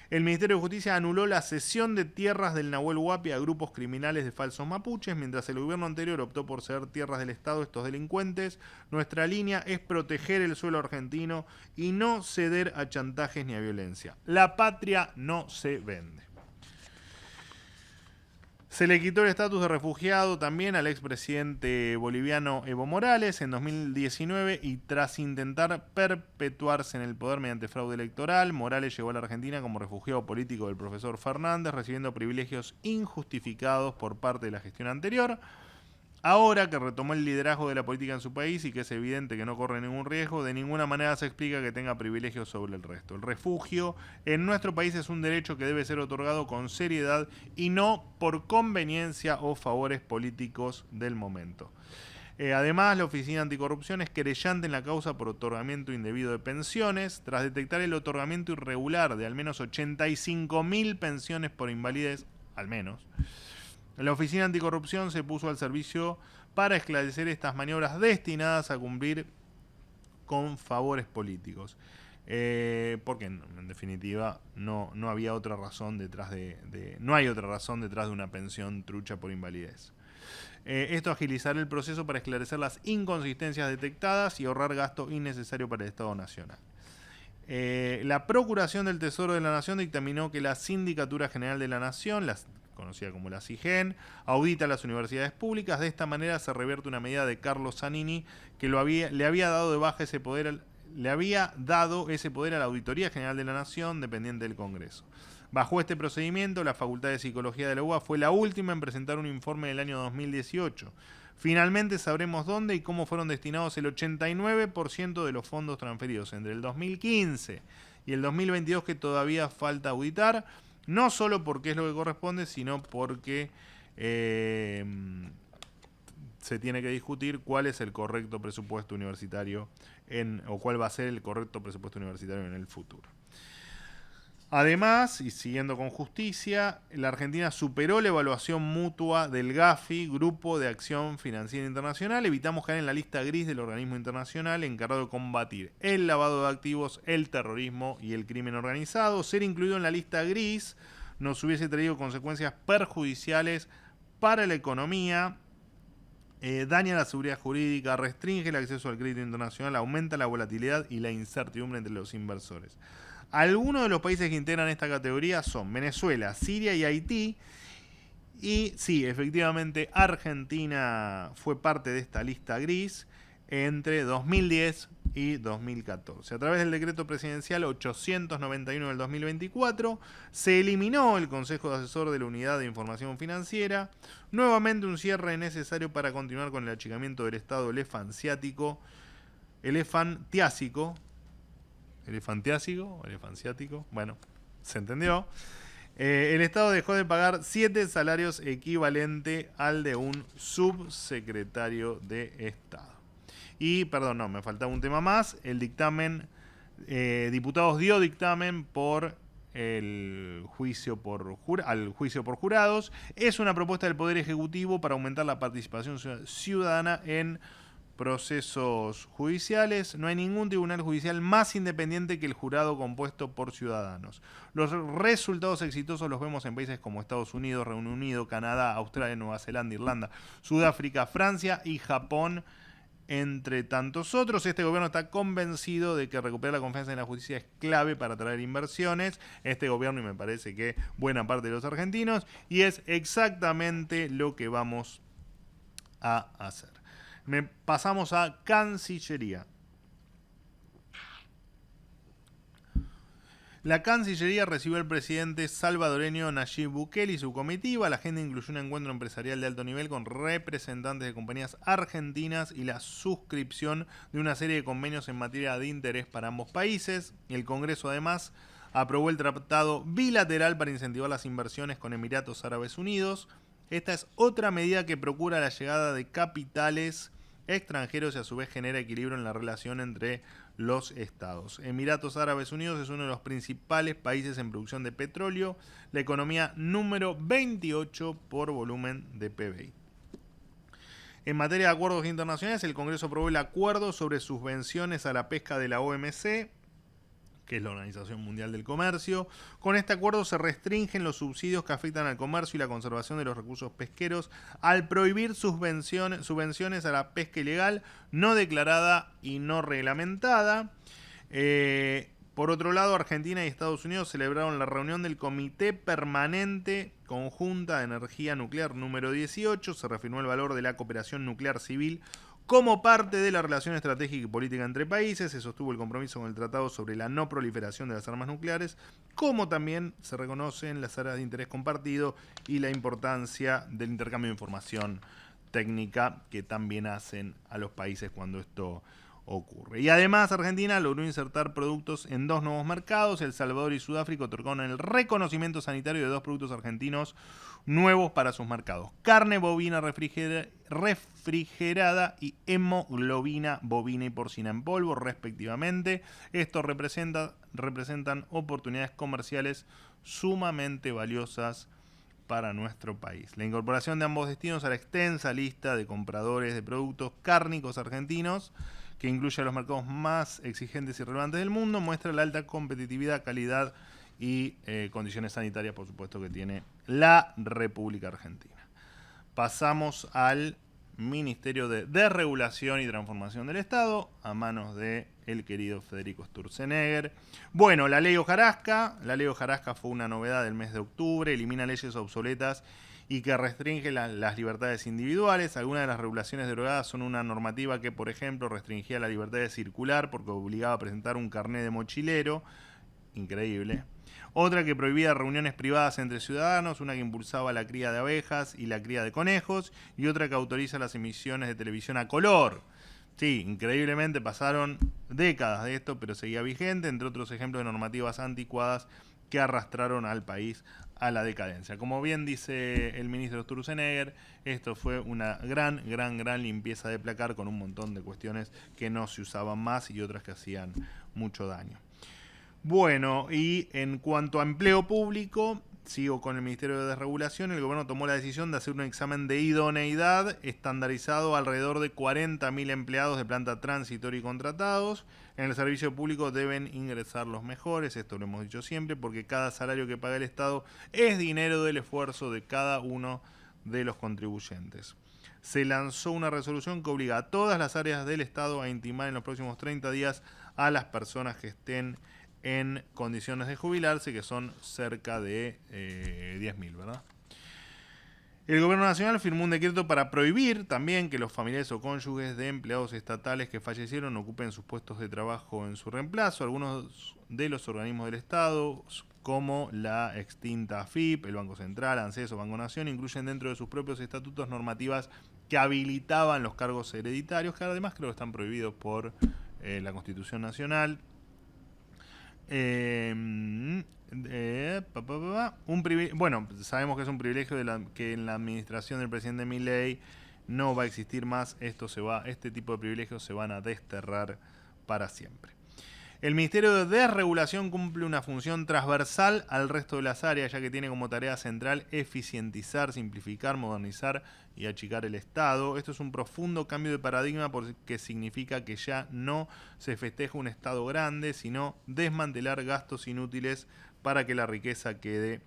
El Ministerio de Justicia anuló la cesión de tierras del Nahuel Huapi a grupos criminales de falsos mapuches, mientras el gobierno anterior optó por ceder tierras del Estado a estos delincuentes. Nuestra línea es proteger el suelo argentino y no ceder a chantajes ni a violencia. La patria no se vende. Se le quitó el estatus de refugiado también al expresidente boliviano Evo Morales en 2019 y tras intentar perpetuarse en el poder mediante fraude electoral, Morales llegó a la Argentina como refugiado político del profesor Fernández, recibiendo privilegios injustificados por parte de la gestión anterior. Ahora que retomó el liderazgo de la política en su país y que es evidente que no corre ningún riesgo, de ninguna manera se explica que tenga privilegios sobre el resto. El refugio en nuestro país es un derecho que debe ser otorgado con seriedad y no por conveniencia o favores políticos del momento. Además, la Oficina Anticorrupción es querellante en la causa por otorgamiento indebido de pensiones, tras detectar el otorgamiento irregular de al menos 85.000 pensiones por invalidez, al menos. La Oficina Anticorrupción se puso al servicio para esclarecer estas maniobras destinadas a cumplir con favores políticos. Porque en definitiva no había otra razón detrás no hay otra razón detrás de una pensión trucha por invalidez. Esto agilizará el proceso para esclarecer las inconsistencias detectadas y ahorrar gasto innecesario para el Estado Nacional. La Procuración del Tesoro de la Nación dictaminó que la Sindicatura General de la Nación, conocida como la SIGEN, audita las universidades públicas. De esta manera se revierte una medida de Carlos Zanini que le había dado ese poder a la Auditoría General de la Nación, dependiente del Congreso. Bajo este procedimiento, la Facultad de Psicología de la UBA fue la última en presentar un informe del año 2018. Finalmente sabremos dónde y cómo fueron destinados el 89% de los fondos transferidos entre el 2015 y el 2022, que todavía falta auditar, no solo porque es lo que corresponde, sino porque se tiene que discutir cuál es el correcto presupuesto universitario o cuál va a ser el correcto presupuesto universitario en el futuro. Además, y siguiendo con justicia, la Argentina superó la evaluación mutua del GAFI, Grupo de Acción Financiera Internacional. Evitamos caer en la lista gris del organismo internacional encargado de combatir el lavado de activos, el terrorismo y el crimen organizado. Ser incluido en la lista gris nos hubiese traído consecuencias perjudiciales para la economía, daña la seguridad jurídica, restringe el acceso al crédito internacional, aumenta la volatilidad y la incertidumbre entre los inversores. Algunos de los países que integran esta categoría son Venezuela, Siria y Haití. Y sí, efectivamente, Argentina fue parte de esta lista gris entre 2010 y 2014. A través del decreto presidencial 891 del 2024, se eliminó el Consejo Asesor de la Unidad de Información Financiera. Nuevamente un cierre necesario para continuar con el achicamiento del Estado elefantiásico, bueno, se entendió. El Estado dejó de pagar 7 salarios equivalente al de un subsecretario de Estado. Y, me faltaba un tema más. El dictamen, diputados dio dictamen por el juicio al juicio por jurados. Es una propuesta del Poder Ejecutivo para aumentar la participación ciudadana en procesos judiciales. No hay ningún tribunal judicial más independiente que el jurado compuesto por ciudadanos. Los resultados exitosos los vemos en países como Estados Unidos, Reino Unido, Canadá, Australia, Nueva Zelanda, Irlanda, Sudáfrica, Francia y Japón, entre tantos otros. Este gobierno está convencido de que recuperar la confianza en la justicia es clave para atraer inversiones. Este gobierno, y me parece que buena parte de los argentinos, y es exactamente lo que vamos a hacer. Pasamos a Cancillería. La Cancillería recibió al presidente salvadoreño Nayib Bukele y su comitiva. La agenda incluyó un encuentro empresarial de alto nivel con representantes de compañías argentinas y la suscripción de una serie de convenios en materia de interés para ambos países. El Congreso además aprobó el tratado bilateral para incentivar las inversiones con Emiratos Árabes Unidos. Esta es otra medida que procura la llegada de capitales extranjeros y a su vez genera equilibrio en la relación entre los estados. Emiratos Árabes Unidos es uno de los principales países en producción de petróleo, la economía número 28 por volumen de PBI. En materia de acuerdos internacionales, el Congreso aprobó el acuerdo sobre subvenciones a la pesca de la OMC, que es la Organización Mundial del Comercio. Con este acuerdo se restringen los subsidios que afectan al comercio y la conservación de los recursos pesqueros al prohibir subvenciones a la pesca ilegal, no declarada y no reglamentada. Por otro lado, Argentina y Estados Unidos celebraron la reunión del Comité Permanente Conjunta de Energía Nuclear número 18. Se reafirmó el valor de la cooperación nuclear civil como parte de la relación estratégica y política entre países. Se sostuvo el compromiso con el Tratado sobre la no proliferación de las armas nucleares, como también se reconocen las áreas de interés compartido y la importancia del intercambio de información técnica que también hacen a los países cuando esto ocurre. Y además Argentina logró insertar productos en 2 nuevos mercados. El Salvador y Sudáfrica otorgaron el reconocimiento sanitario de 2 productos argentinos nuevos para sus mercados: carne bovina refrigerada y hemoglobina bovina y porcina en polvo, respectivamente. Estos representan oportunidades comerciales sumamente valiosas para nuestro país. La incorporación de ambos destinos a la extensa lista de compradores de productos cárnicos argentinos, que incluye a los mercados más exigentes y relevantes del mundo, muestra la alta competitividad, calidad y condiciones sanitarias, por supuesto, que tiene la República Argentina. Pasamos al Ministerio de Desregulación y Transformación del Estado, a manos de el querido Federico Sturzenegger. Bueno, la ley Hojarasca fue una novedad del mes de octubre, elimina leyes obsoletas y que restringe las libertades individuales. Algunas de las regulaciones derogadas son una normativa que, por ejemplo, restringía la libertad de circular porque obligaba a presentar un carnet de mochilero. Increíble. Otra que prohibía reuniones privadas entre ciudadanos, una que impulsaba la cría de abejas y la cría de conejos, y otra que autoriza las emisiones de televisión a color. Sí, increíblemente pasaron décadas de esto, pero seguía vigente, entre otros ejemplos de normativas anticuadas que arrastraron al país a la decadencia. Como bien dice el ministro Sturzenegger, esto fue una gran limpieza de placar con un montón de cuestiones que no se usaban más y otras que hacían mucho daño. Bueno, y en cuanto a empleo público, sigo con el Ministerio de Desregulación. El gobierno tomó la decisión de hacer un examen de idoneidad estandarizado a alrededor de 40.000 empleados de planta transitoria y contratados. En el servicio público deben ingresar los mejores, esto lo hemos dicho siempre, porque cada salario que paga el Estado es dinero del esfuerzo de cada uno de los contribuyentes. Se lanzó una resolución que obliga a todas las áreas del Estado a intimar en los próximos 30 días a las personas que estén en condiciones de jubilarse, que son cerca de 10.000, ¿verdad? El gobierno nacional firmó un decreto para prohibir también que los familiares o cónyuges de empleados estatales que fallecieron ocupen sus puestos de trabajo en su reemplazo. Algunos de los organismos del Estado, como la extinta AFIP, el Banco Central, ANSES o Banco Nación, incluyen dentro de sus propios estatutos normativas que habilitaban los cargos hereditarios, que además creo que están prohibidos por la Constitución Nacional. Bueno, sabemos que es un privilegio que en la administración del presidente Milei no va a existir más. Este tipo de privilegios se van a desterrar para siempre. El Ministerio de Desregulación cumple una función transversal al resto de las áreas, ya que tiene como tarea central eficientizar, simplificar, modernizar y achicar el Estado. Esto es un profundo cambio de paradigma porque significa que ya no se festeja un Estado grande, sino desmantelar gastos inútiles para que la riqueza quede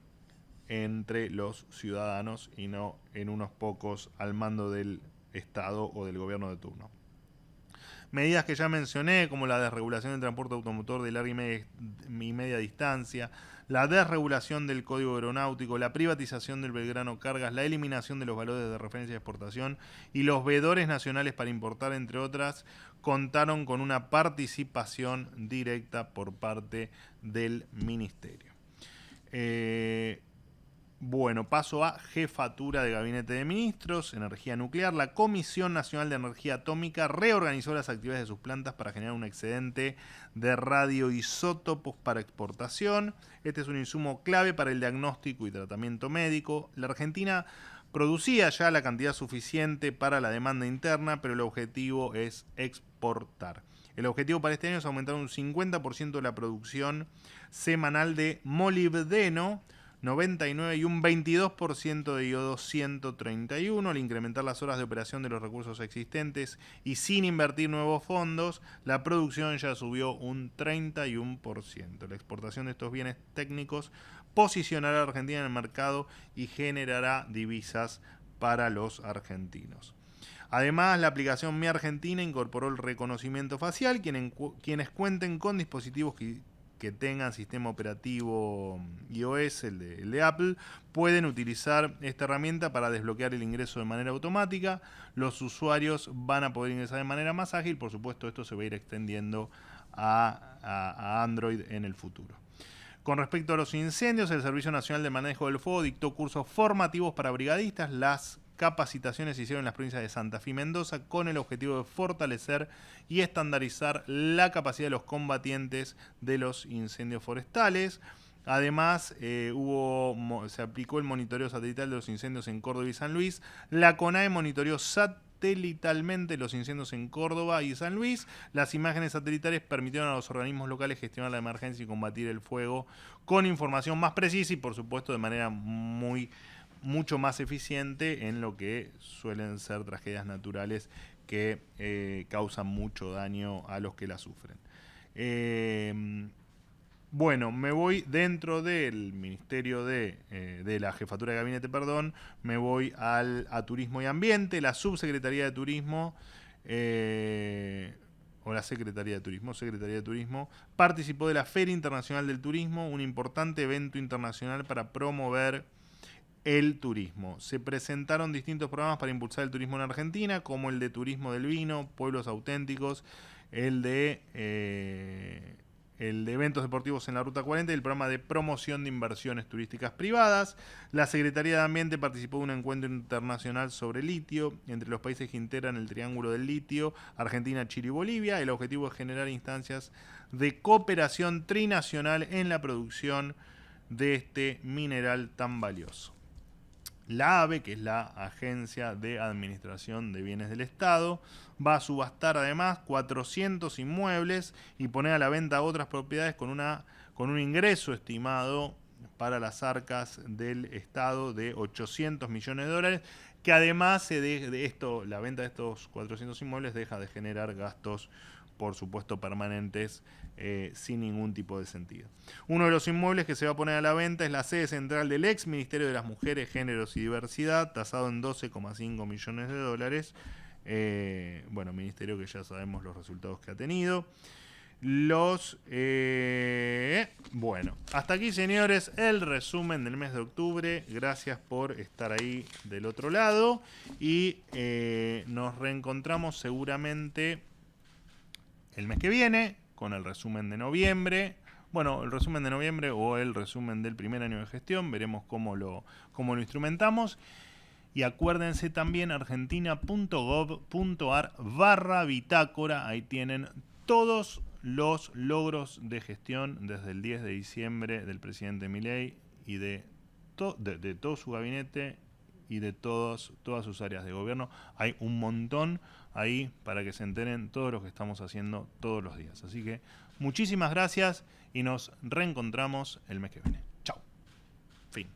entre los ciudadanos y no en unos pocos al mando del Estado o del gobierno de turno. medidas que ya mencioné, como la desregulación del transporte automotor de larga y media distancia, la desregulación del código aeronáutico, la privatización del Belgrano Cargas, la eliminación de los valores de referencia de exportación y los veedores nacionales para importar, entre otras, contaron con una participación directa por parte del Ministerio. Bueno, paso a jefatura de Gabinete de Ministros, energía nuclear. La Comisión Nacional de Energía Atómica reorganizó las actividades de sus plantas para generar un excedente de radioisótopos para exportación. Este es un insumo clave para el diagnóstico y tratamiento médico. La Argentina producía ya la cantidad suficiente para la demanda interna, pero el objetivo es exportar. El objetivo para este año es aumentar un 50% de la producción semanal de molibdeno 99 y un 22% de iodo 131. Al incrementar las horas de operación de los recursos existentes y sin invertir nuevos fondos, la producción ya subió un 31%. La exportación de estos bienes técnicos posicionará a Argentina en el mercado y generará divisas para los argentinos. Además, la aplicación Mi Argentina incorporó el reconocimiento facial. Quienes cuenten con dispositivos que tengan sistema operativo iOS, el de Apple, pueden utilizar esta herramienta para desbloquear el ingreso de manera automática. Los usuarios van a poder ingresar de manera más ágil. Por supuesto, esto se va a ir extendiendo a Android en el futuro. Con respecto a los incendios, el Servicio Nacional de Manejo del Fuego dictó cursos formativos para brigadistas. Las capacitaciones se hicieron en las provincias de Santa Fe y Mendoza con el objetivo de fortalecer y estandarizar la capacidad de los combatientes de los incendios forestales. Además, se aplicó el monitoreo satelital de los incendios en Córdoba y San Luis. La CONAE monitoreó satelitalmente los incendios en Córdoba y San Luis. Las imágenes satelitales permitieron a los organismos locales gestionar la emergencia y combatir el fuego con información más precisa y, por supuesto, de manera mucho más eficiente en lo que suelen ser tragedias naturales que causan mucho daño a los que las sufren. Bueno, me voy dentro del Ministerio de la Jefatura de Gabinete, me voy a Turismo y Ambiente. La Subsecretaría de Turismo o la Secretaría de Turismo, participó de la Feria Internacional del Turismo, un importante evento internacional para promover el turismo. Se presentaron distintos programas para impulsar el turismo en Argentina, como el de turismo del vino, pueblos auténticos, el de eventos deportivos en la Ruta 40 y el programa de promoción de inversiones turísticas privadas. La Secretaría de Ambiente participó de un encuentro internacional sobre litio entre los países que integran el Triángulo del Litio, Argentina, Chile y Bolivia. El objetivo es generar instancias de cooperación trinacional en la producción de este mineral tan valioso. La AVE, que es la Agencia de Administración de Bienes del Estado, va a subastar además 400 inmuebles y poner a la venta otras propiedades con un ingreso estimado para las arcas del Estado de 800 millones de dólares, que además la venta de estos 400 inmuebles deja de generar gastos, por supuesto, permanentes, sin ningún tipo de sentido. Uno de los inmuebles que se va a poner a la venta es la sede central del ex Ministerio de las Mujeres, Géneros y Diversidad, tasado en 12,5 millones de dólares. Bueno, ministerio que ya sabemos los resultados que ha tenido. Bueno, hasta aquí, señores, el resumen del mes de octubre. Gracias por estar ahí del otro lado y nos reencontramos seguramente el mes que viene con el resumen de noviembre. Bueno, el resumen de noviembre o el resumen del primer año de gestión. Veremos cómo lo instrumentamos. Y acuérdense también argentina.gov.ar/bitácora. Ahí tienen todos los logros de gestión desde el 10 de diciembre del presidente Milei y de todo su gabinete y de todas sus áreas de gobierno. Hay un montón ahí para que se enteren todos los que estamos haciendo todos los días. Así que muchísimas gracias y nos reencontramos el mes que viene. Chao. Fin.